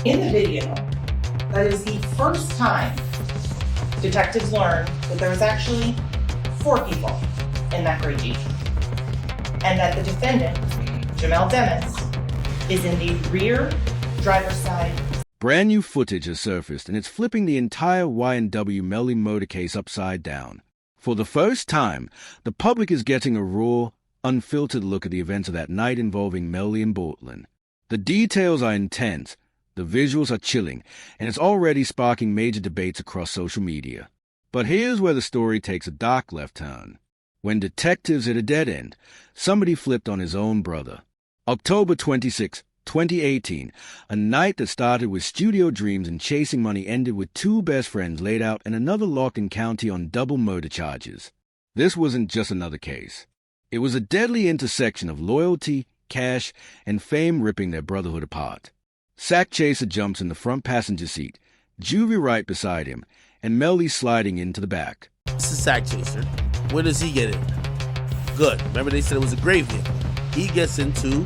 In the video, that is the first time detectives learned that there was actually 4 people in that gray Jeep, and that the defendant, Jamel Demons, is in the rear driver's side. Brand new footage has surfaced, and it's flipping the entire YNW Melly murder case upside down. For the first time, the public is getting a raw, unfiltered look at the events of that night involving Melly and Bortlen. The details are intense, the visuals are chilling, and it's already sparking major debates across social media. But here's where the story takes a dark left turn. When detectives hit a dead end, somebody flipped on his own brother. October 26, 2018, a night that started with studio dreams and chasing money ended with 2 best friends laid out and another locked in county on double murder charges. This wasn't just another case. It was a deadly intersection of loyalty, cash, and fame ripping their brotherhood apart. Sack Chaser jumps in the front passenger seat, Juvie right beside him, and Melly sliding into the back. This is Sack Chaser. Where does he get in? Good. Remember they said it was a gray vehicle. He gets into...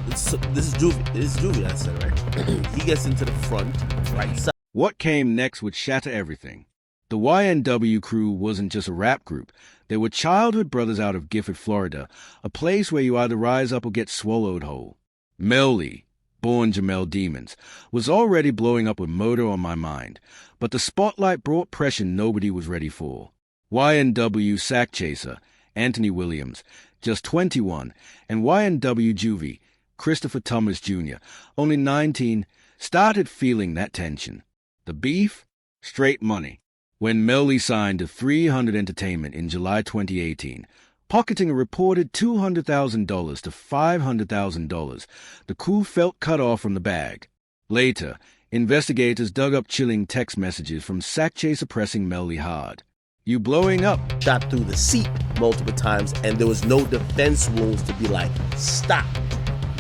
This is Juvie. This is Juvie, I said, right? He gets into the front right side. What came next would shatter everything. The YNW crew wasn't just a rap group. They were childhood brothers out of Gifford, Florida, a place where you either rise up or get swallowed whole. Melly, born Jamel Demons, was already blowing up with murder on my mind, but the spotlight brought pressure nobody was ready for. YNW Sack Chaser, Anthony Williams, just 21, and YNW Juvie, Christopher Thomas Jr., only 19, started feeling that tension. The beef? Straight money. When Melly signed to 300 Entertainment in July 2018, pocketing a reported $200,000 to $500,000, the crew felt cut off from the bag. Later, investigators dug up chilling text messages from Sack Chaser pressing Melly hard. "You blowing up?" Shot through the seat multiple times, and there was no defense wounds to be like, stop.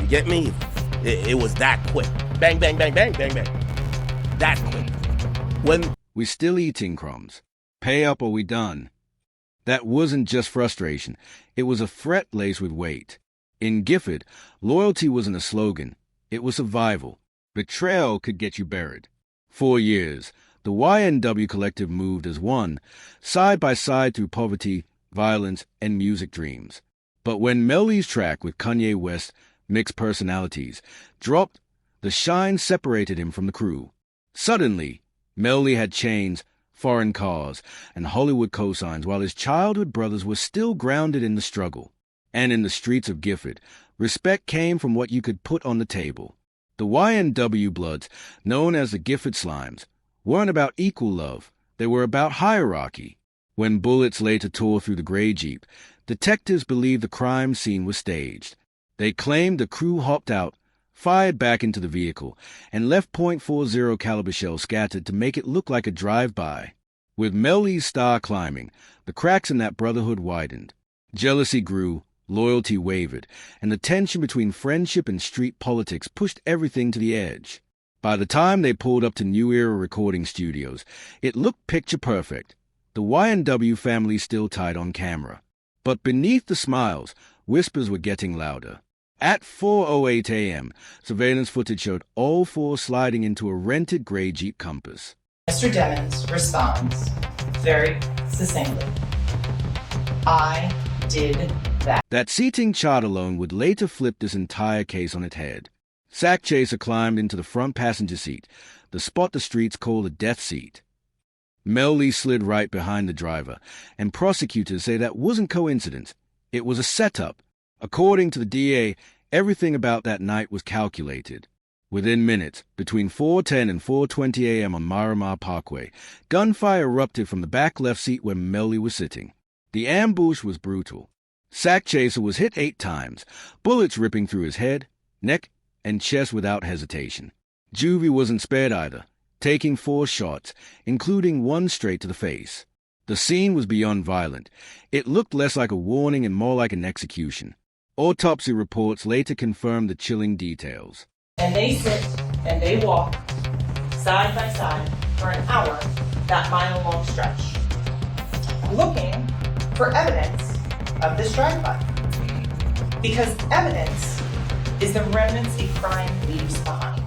You get me? It was that quick. Bang, bang, bang, bang, bang, bang. That quick. When "We still eating crumbs. Pay up or we done." That wasn't just frustration. It was a threat laced with weight. In Gifford, loyalty wasn't a slogan. It was survival. Betrayal could get you buried. 4 years, the YNW collective moved as one, side by side through poverty, violence, and music dreams. But when Melly's track with Kanye West, Mixed Personalities, dropped, the shine separated him from the crew. Suddenly, Melly had chains, foreign cars, and Hollywood cosigns, while his childhood brothers were still grounded in the struggle. And in the streets of Gifford, respect came from what you could put on the table. The YNW Bloods, known as the Gifford Slimes, weren't about equal love. They were about hierarchy. When bullets later tore through the gray Jeep, detectives believed the crime scene was staged. They claimed the crew hopped out, fired back into the vehicle, and left .40 caliber shells scattered to make it look like a drive-by. With Melly's star climbing, the cracks in that brotherhood widened. Jealousy grew, loyalty wavered, and the tension between friendship and street politics pushed everything to the edge. By the time they pulled up to New Era recording studios, it looked picture-perfect. The YNW family still tied on camera. But beneath the smiles, whispers were getting louder. At 4:08 a.m., surveillance footage showed all 4 sliding into a rented gray Jeep Compass. Mr. Demons responds very succinctly, "I did that." That seating chart alone would later flip this entire case on its head. Sack Chaser climbed into the front passenger seat, the spot the streets call the death seat. Melly slid right behind the driver, and prosecutors say that wasn't coincidence. It was a setup. According to the DA, everything about that night was calculated. Within minutes, between 4:10 and 4:20 a.m. on Miramar Parkway, gunfire erupted from the back left seat where Melly was sitting. The ambush was brutal. Sack Chaser was hit 8 times, bullets ripping through his head, neck, and chest without hesitation. Juvie wasn't spared either, taking 4 shots, including 1 straight to the face. The scene was beyond violent. It looked less like a warning and more like an execution. Autopsy reports later confirmed the chilling details. And they sit and they walk side by side for an hour, that mile-long stretch, looking for evidence of this drive-by. Because evidence is the remnants a crime leaves behind.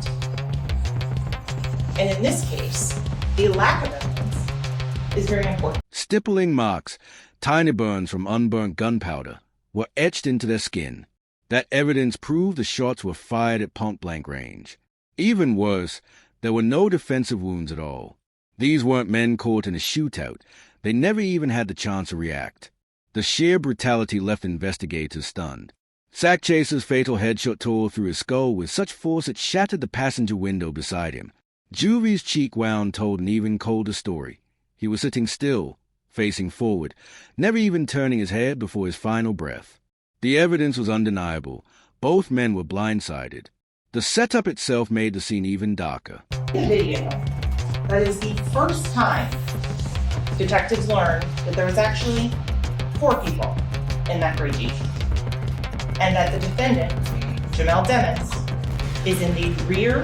And in this case, the lack of evidence is very important. Stippling marks, tiny burns from unburnt gunpowder, were etched into their skin. That evidence proved the shots were fired at point-blank range. Even worse, there were no defensive wounds at all. These weren't men caught in a shootout. They never even had the chance to react. The sheer brutality left investigators stunned. Sack Chaser's fatal headshot tore through his skull with such force it shattered the passenger window beside him. Juvie's cheek wound told an even colder story. He was sitting still, facing forward, never even turning his head before his final breath. The evidence was undeniable. Both men were blindsided. The setup itself made the scene even darker. Video. That is the first time detectives learned that there was actually 4 people in that gray Jeep. And that the defendant, Jamel Dennis, is in the rear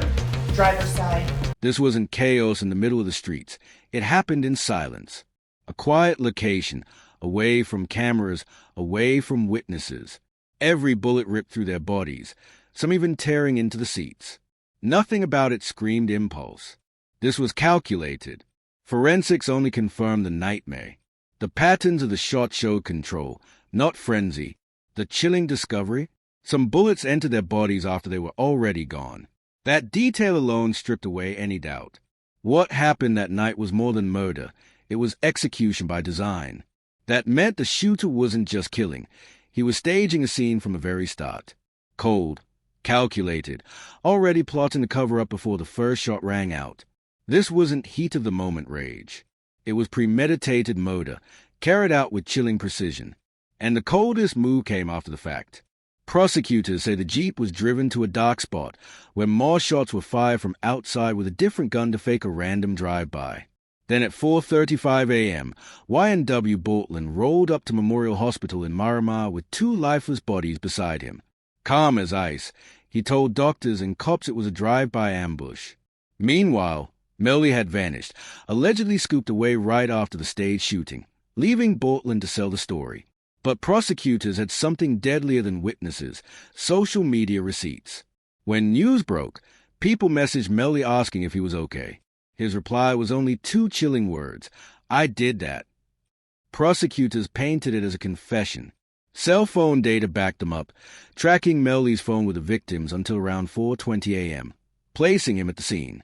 driver's side. This wasn't chaos in the middle of the streets. It happened in silence. A quiet location, away from cameras, away from witnesses. Every bullet ripped through their bodies, some even tearing into the seats. Nothing about it screamed impulse. This was calculated. Forensics only confirmed the nightmare. The patterns of the shot showed control, not frenzy. The chilling discovery? Some bullets entered their bodies after they were already gone. That detail alone stripped away any doubt. What happened that night was more than murder. It was execution by design. That meant the shooter wasn't just killing. He was staging a scene from the very start. Cold, calculated, already plotting to cover up before the first shot rang out. This wasn't heat-of-the-moment rage. It was premeditated murder, carried out with chilling precision. And the coldest move came after the fact. Prosecutors say the Jeep was driven to a dark spot where more shots were fired from outside with a different gun to fake a random drive-by. Then at 4:35 a.m., YNW Bortlen rolled up to Memorial Hospital in Miramar with 2 lifeless bodies beside him. Calm as ice, he told doctors and cops it was a drive-by ambush. Meanwhile, Melly had vanished, allegedly scooped away right after the staged shooting, leaving Bortlen to sell the story. But prosecutors had something deadlier than witnesses: social media receipts. When news broke, people messaged Melly asking if he was okay. His reply was only 2 chilling words: "I did that." Prosecutors painted it as a confession. Cell phone data backed them up, tracking Melly's phone with the victims until around 4:20 a.m., placing him at the scene.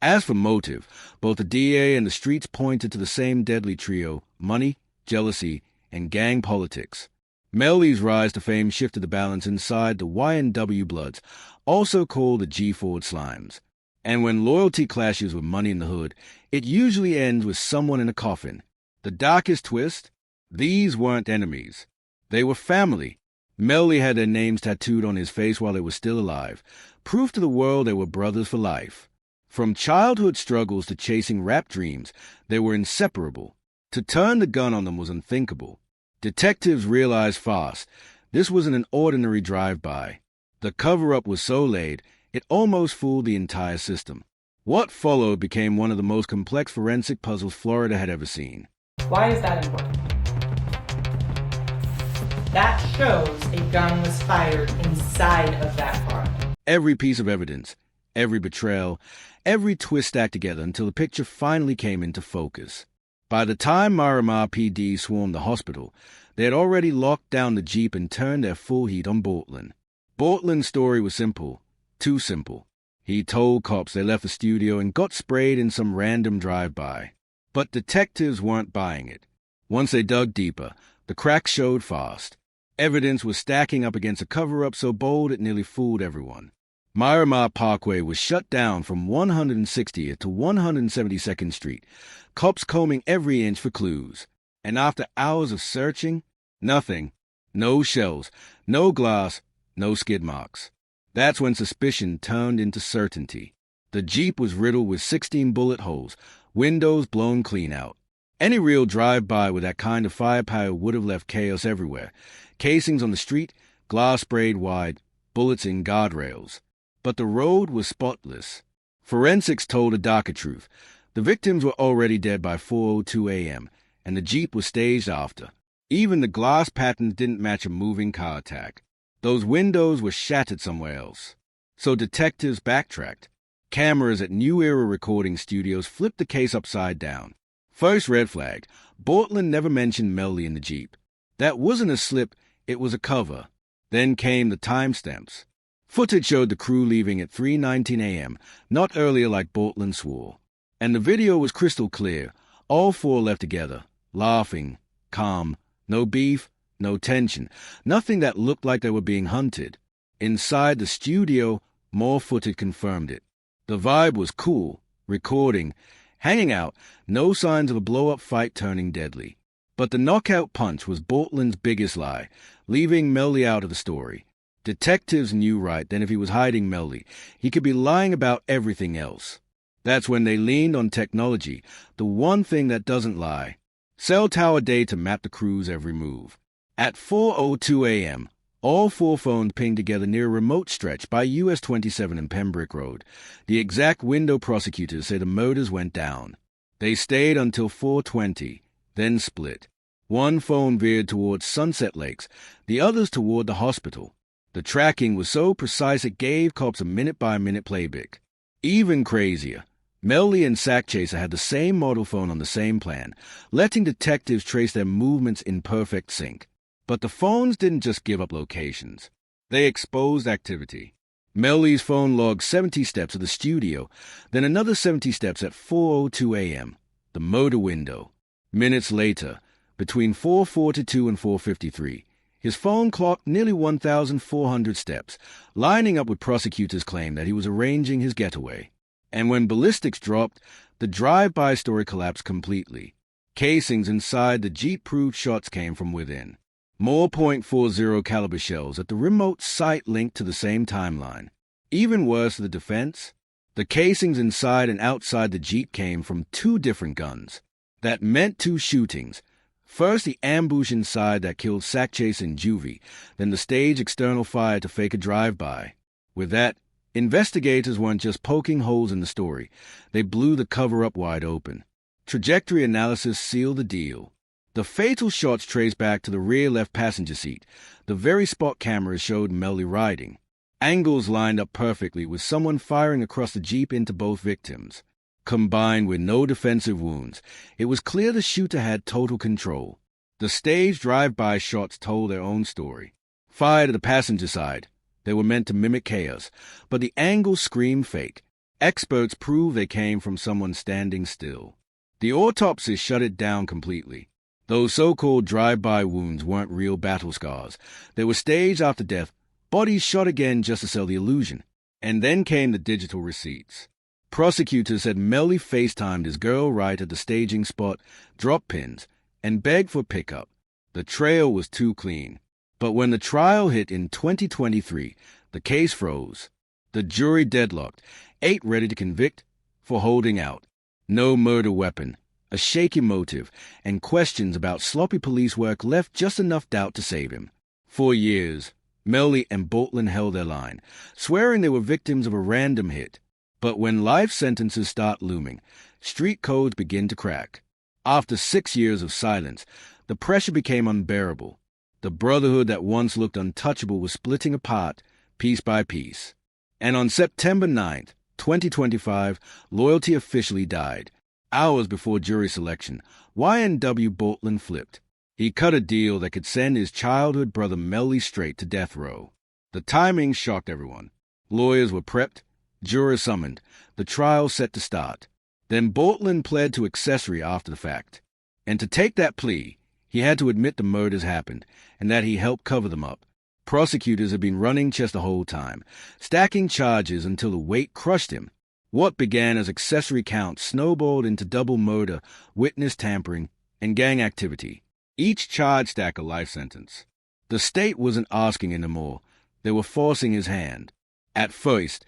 As for motive, both the DA and the streets pointed to the same deadly trio: money, jealousy, and gang politics. Melly's rise to fame shifted the balance inside the YNW Bloods, also called the G-Ford Slimes. And when loyalty clashes with money in the hood, it usually ends with someone in a coffin. The darkest twist? These weren't enemies. They were family. Melly had their names tattooed on his face while they were still alive, proof to the world they were brothers for life. From childhood struggles to chasing rap dreams, they were inseparable. To turn the gun on them was unthinkable. Detectives realized fast this wasn't an ordinary drive-by. The cover-up was so laid, it almost fooled the entire system. What followed became one of the most complex forensic puzzles Florida had ever seen. Why is that important? That shows a gun was fired inside of that car. Every piece of evidence, every betrayal, every twist stacked together until the picture finally came into focus. By the time Miramar PD swarmed the hospital, they had already locked down the Jeep and turned their full heat on Bortlen. Bortlen's story was simple, too simple. He told cops they left the studio and got sprayed in some random drive-by. But detectives weren't buying it. Once they dug deeper, the cracks showed fast. Evidence was stacking up against a cover-up so bold it nearly fooled everyone. Miramar Parkway was shut down from 160th to 172nd Street, cops combing every inch for clues. And after hours of searching, nothing. No shells, no glass, no skid marks. That's when suspicion turned into certainty. The Jeep was riddled with 16 bullet holes, windows blown clean out. Any real drive-by with that kind of firepower would have left chaos everywhere. Casings on the street, glass sprayed wide, bullets in guardrails. But the road was spotless. Forensics told a darker truth. The victims were already dead by 4:02 a.m., and the Jeep was staged after. Even the glass patterns didn't match a moving car attack. Those windows were shattered somewhere else. So detectives backtracked. Cameras at New Era recording studios flipped the case upside down. First red flag, Bortlen never mentioned Melly in the Jeep. That wasn't a slip, it was a cover. Then came the timestamps. Footage showed the crew leaving at 3:19 a.m., not earlier like Bortlen swore. And the video was crystal clear. All four left together, laughing, calm, no beef, no tension, nothing that looked like they were being hunted. Inside the studio, more footage confirmed it. The vibe was cool, recording, hanging out, no signs of a blow-up fight turning deadly. But the knockout punch was Bortlen's biggest lie, leaving Melly out of the story. Detectives knew right then if he was hiding Melly, he could be lying about everything else. That's when they leaned on technology, the one thing that doesn't lie. Cell tower data mapped the crew's every move. At 4:02 a.m., all four phones pinged together near a remote stretch by US 27 and Pembroke Road. The exact window prosecutors say the murders went down. They stayed until 4:20, then split. One phone veered towards Sunset Lakes, the others toward the hospital. The tracking was so precise it gave cops a minute-by-minute playback. Even crazier, Melly and Sack Chaser had the same model phone on the same plan, letting detectives trace their movements in perfect sync. But the phones didn't just give up locations. They exposed activity. Melly's phone logged 70 steps at the studio, then another 70 steps at 4:02 a.m., the motor window. Minutes later, between 4:42 and 4:53, his phone clocked nearly 1,400 steps, lining up with prosecutors' claim that he was arranging his getaway. And when ballistics dropped, the drive-by story collapsed completely. Casings inside the Jeep proved shots came from within. More .40 caliber shells at the remote site linked to the same timeline. Even worse for the defense, the casings inside and outside the Jeep came from two different guns. That meant two shootings. First, the ambush inside that killed Sack Chase and Juvie, then the staged external fire to fake a drive-by. With that, investigators weren't just poking holes in the story. They blew the cover-up wide open. Trajectory analysis sealed the deal. The fatal shots traced back to the rear left passenger seat. The very spot cameras showed Melly riding. Angles lined up perfectly with someone firing across the Jeep into both victims. Combined with no defensive wounds, it was clear the shooter had total control. The staged drive-by shots told their own story. Fired at the passenger side, they were meant to mimic chaos, but the angles screamed fake. Experts proved they came from someone standing still. The autopsy shut it down completely. Those so-called drive-by wounds weren't real battle scars. They were staged after death, bodies shot again just to sell the illusion. And then came the digital receipts. Prosecutors said Melly FaceTimed his girl right at the staging spot, dropped pins, and begged for pickup. The trail was too clean. But when the trial hit in 2023, the case froze. The jury deadlocked, 8 ready to convict for holding out. No murder weapon, a shaky motive, and questions about sloppy police work left just enough doubt to save him. For years, Melly and Bortlen held their line, swearing they were victims of a random hit. But when life sentences start looming, street codes begin to crack. After 6 years of silence, the pressure became unbearable. The brotherhood that once looked untouchable was splitting apart, piece by piece. And on September 9th, 2025, loyalty officially died. Hours before jury selection, YNW Bortlen flipped. He cut a deal that could send his childhood brother Melly straight to death row. The timing shocked everyone. Lawyers were prepped, jurors summoned, the trial set to start. Then Bortlen pled to accessory after the fact. And to take that plea, he had to admit the murders happened, and that he helped cover them up. Prosecutors had been running chess the whole time, stacking charges until the weight crushed him. What began as accessory counts snowballed into double murder, witness tampering, and gang activity. Each charge stacked a life sentence. The state wasn't asking anymore. They were forcing his hand. At first,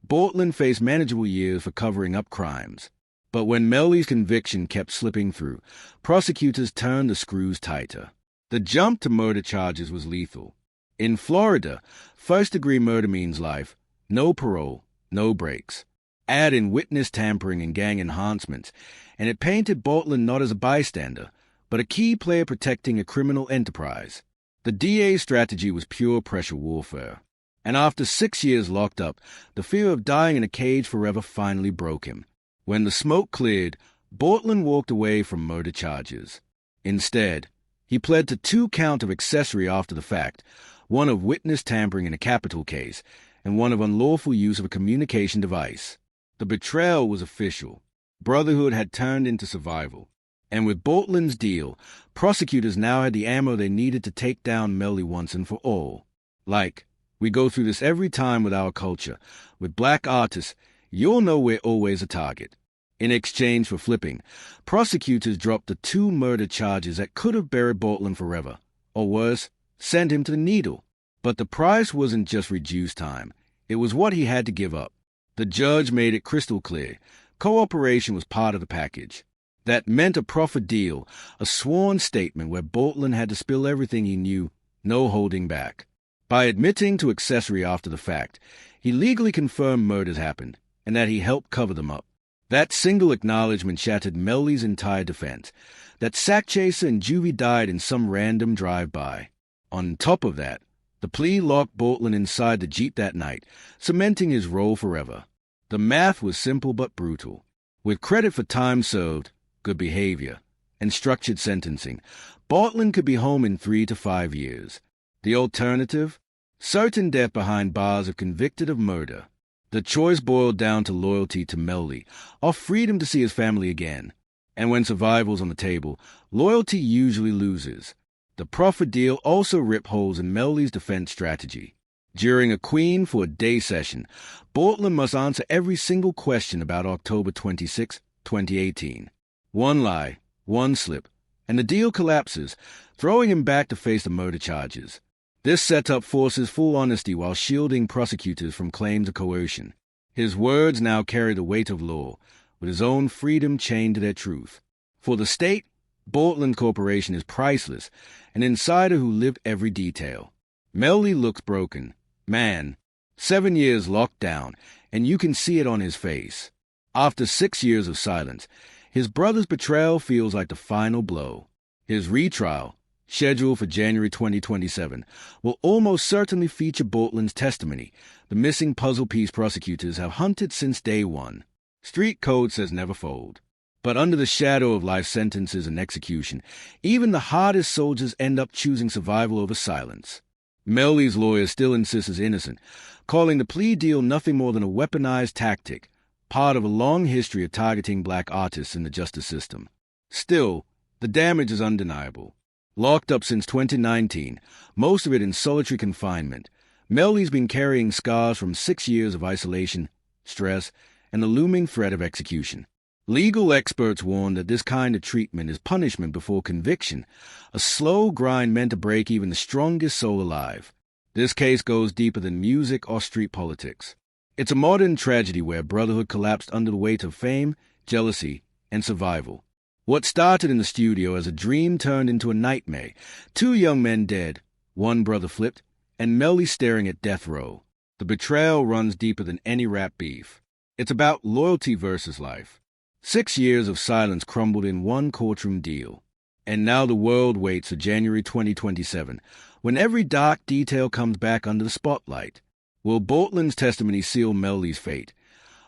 Bortlen faced manageable years for covering up crimes. But when Melly's conviction kept slipping through, prosecutors turned the screws tighter. The jump to murder charges was lethal. In Florida, first-degree murder means life, no parole, no breaks. Add in witness tampering and gang enhancements, and it painted Bortlen not as a bystander, but a key player protecting a criminal enterprise. The DA's strategy was pure pressure warfare. And after 6 years locked up, the fear of dying in a cage forever finally broke him. When the smoke cleared, Bortlen walked away from murder charges. Instead, he pled to 2 counts of accessory after the fact, one of witness tampering in a capital case, and one of unlawful use of a communication device. The betrayal was official. Brotherhood had turned into survival. And with Bortlen's deal, prosecutors now had the ammo they needed to take down Melly once and for all. Like, we go through this every time with our culture. With black artists, you'll know we're always a target. In exchange for flipping, prosecutors dropped the 2 murder charges that could have buried Bortlen forever, or worse, sent him to the needle. But the price wasn't just reduced time. It was what he had to give up. The judge made it crystal clear. Cooperation was part of the package. That meant a proffered deal, a sworn statement where Bortlen had to spill everything he knew, no holding back. By admitting to accessory after the fact, he legally confirmed murders happened, and that he helped cover them up. That single acknowledgement shattered Melly's entire defense, that sack chaser and juvie died in some random drive-by. On top of that, the plea locked Bortlen inside the Jeep that night, cementing his role forever. The math was simple but brutal. With credit for time served, good behavior, and structured sentencing, Bortlen could be home in 3 to 5 years. The alternative? Certain death behind bars if convicted of murder. The choice boiled down to loyalty to Melly, or freedom to see his family again. And when survival's on the table, loyalty usually loses. The proffered deal also ripped holes in Melly's defense strategy. During a Queen for a Day session, Bortlen must answer every single question about October 26, 2018. One lie, one slip, and the deal collapses, throwing him back to face the murder charges. This setup forces full honesty while shielding prosecutors from claims of coercion. His words now carry the weight of law, with his own freedom chained to their truth. For the state, Bortlen Corporation is priceless, an insider who lived every detail. Melly looks broken. Man, 7 years locked down, and you can see it on his face. After 6 years of silence, his brother's betrayal feels like the final blow. His retrial, scheduled for January 2027, will almost certainly feature Bortlen's testimony, the missing puzzle piece prosecutors have hunted since day one. Street code says never fold. But under the shadow of life sentences and execution, even the hardest soldiers end up choosing survival over silence. Melly's lawyer still insists he's innocent, calling the plea deal nothing more than a weaponized tactic, part of a long history of targeting black artists in the justice system. Still, the damage is undeniable. Locked up since 2019, most of it in solitary confinement, Melly's been carrying scars from 6 years of isolation, stress, and the looming threat of execution. Legal experts warn that this kind of treatment is punishment before conviction, a slow grind meant to break even the strongest soul alive. This case goes deeper than music or street politics. It's a modern tragedy where brotherhood collapsed under the weight of fame, jealousy, and survival. What started in the studio as a dream turned into a nightmare. 2 young men dead, 1 brother flipped, and Melly staring at death row. The betrayal runs deeper than any rap beef. It's about loyalty versus life. 6 years of silence crumbled in one courtroom deal. And now the world waits for January 2027, when every dark detail comes back under the spotlight. Will Bortlen's testimony seal Melly's fate?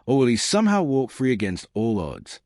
Or will he somehow walk free against all odds?